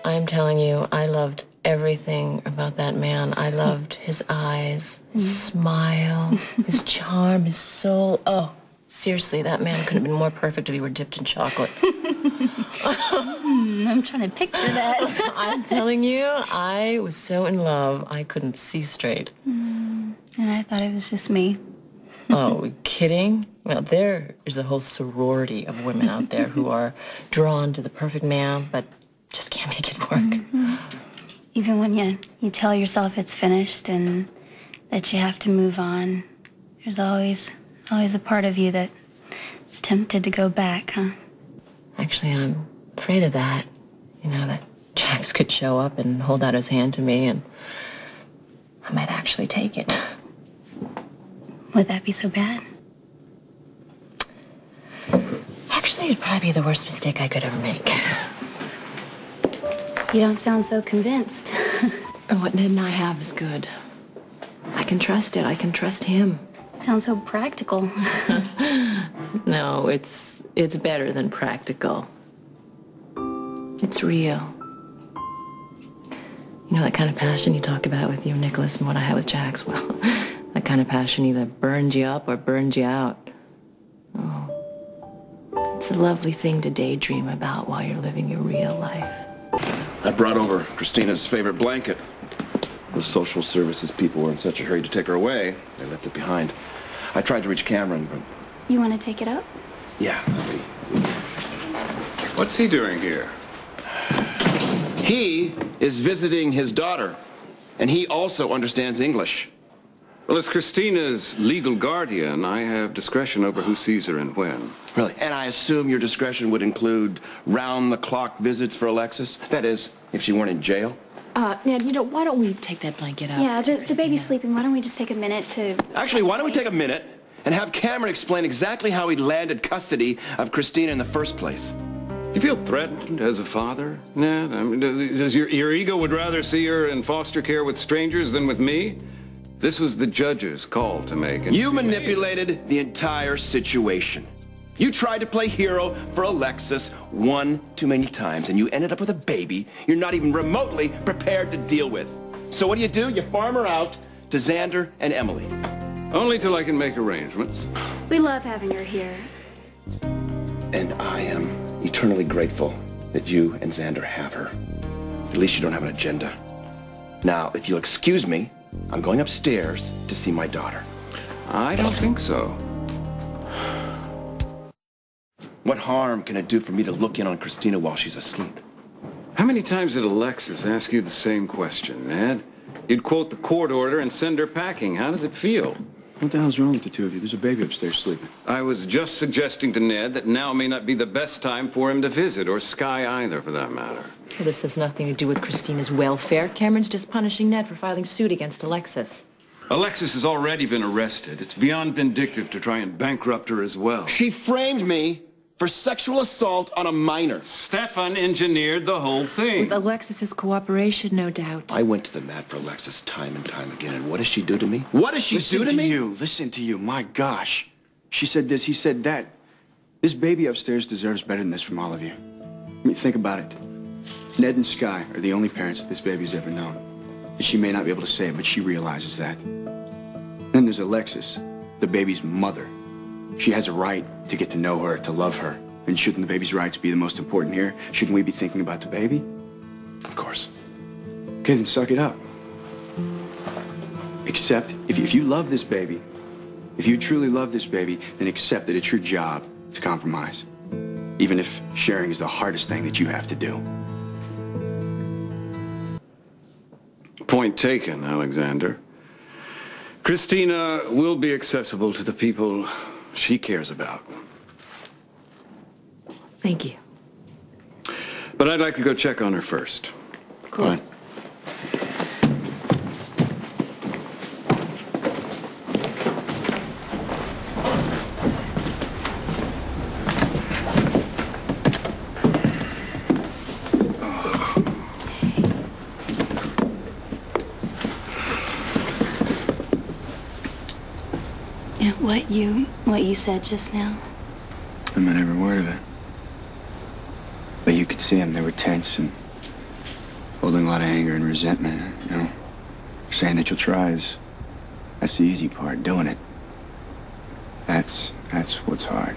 I'm telling you, I loved everything about that man. I loved his eyes, his smile, his charm, his soul. Oh, seriously, that man could have been more perfect if he were dipped in chocolate. I'm trying to picture that. I'm telling you, I was so in love, I couldn't see straight. And I thought it was just me. Oh, are you kidding? Well, there is a whole sorority of women out there who are drawn to the perfect man, but just can't make it work. Even when you tell yourself it's finished and that you have to move on, there's always a part of you that's tempted to go back, huh? Actually, I'm afraid of that. You know, that Jax could show up and hold out his hand to me, and I might actually take it. Would that be so bad? Actually, it'd probably be the worst mistake I could ever make. You don't sound so convinced. What Ned and I have is good. I can trust it. I can trust him. Sounds so practical. No, it's better than practical. It's real. You know that kind of passion you talk about with you, Nicholas, and what I had with Jax? Well, that kind of passion either burns you up or burns you out. Oh, it's a lovely thing to daydream about while you're living your real life. I brought over Kristina's favorite blanket. The social services people were in such a hurry to take her away, they left it behind. I tried to reach Cameron, but... You want to take it up? Yeah. What's he doing here? He is visiting his daughter, and he also understands English. Well, as Kristina's legal guardian, I have discretion over who sees her and when. Really? And I assume your discretion would include round-the-clock visits for Alexis? That is, if she weren't in jail? Ned, you know, why don't we take that blanket out? Yeah, the baby's sleeping. Why don't we just take a minute to... Actually, why don't we take a minute and have Cameron explain exactly how he landed custody of Kristina in the first place? You feel threatened as a father, Ned? I mean, does your ego would rather see her in foster care with strangers than with me? This was the judge's call to make. And you manipulated the entire situation. You tried to play hero for Alexis one too many times, and you ended up with a baby you're not even remotely prepared to deal with. So what do? You farm her out to Zander and Emily. Only till I can make arrangements. We love having her here. And I am eternally grateful that you and Zander have her. At least you don't have an agenda. Now, if you'll excuse me, I'm going upstairs to see my daughter. I don't think so. What harm can it do for me to look in on Kristina while she's asleep? How many times did Alexis ask you the same question, Ned? You'd quote the court order and send her packing. How does it feel? What the hell's wrong with the two of you? There's a baby upstairs sleeping. I was just suggesting to Ned that now may not be the best time for him to visit, or Sky either, for that matter. Well, this has nothing to do with Kristina's welfare. Cameron's just punishing Ned for filing suit against Alexis. Alexis has already been arrested. It's beyond vindictive to try and bankrupt her as well. She framed me for sexual assault on a minor. Stefan engineered the whole thing. With Alexis's cooperation, no doubt. I went to the mat for Alexis time and time again, and what does she do to me? What does she do to me? Listen to you. My gosh. She said this, he said that. This baby upstairs deserves better than this from all of you. I mean, think about it. Ned and Sky are the only parents that this baby's ever known. And she may not be able to say it, but she realizes that. Then there's Alexis, the baby's mother. She has a right to get to know her, to love her. And shouldn't the baby's rights be the most important here? Shouldn't we be thinking about the baby? Of course. Okay, then suck it up. Accept, if you love this baby, if you truly love this baby, then accept that it's your job to compromise. Even if sharing is the hardest thing that you have to do. Point taken, Alexander. Kristina will be accessible to the people she cares about. Thank you. But I'd like to go check on her first. Cool. All right. What you said just now. I meant every word of it. But you could see them. They were tense, and holding a lot of anger and resentment, you know. Saying that you'll try that's the easy part. Doing it. That's what's hard.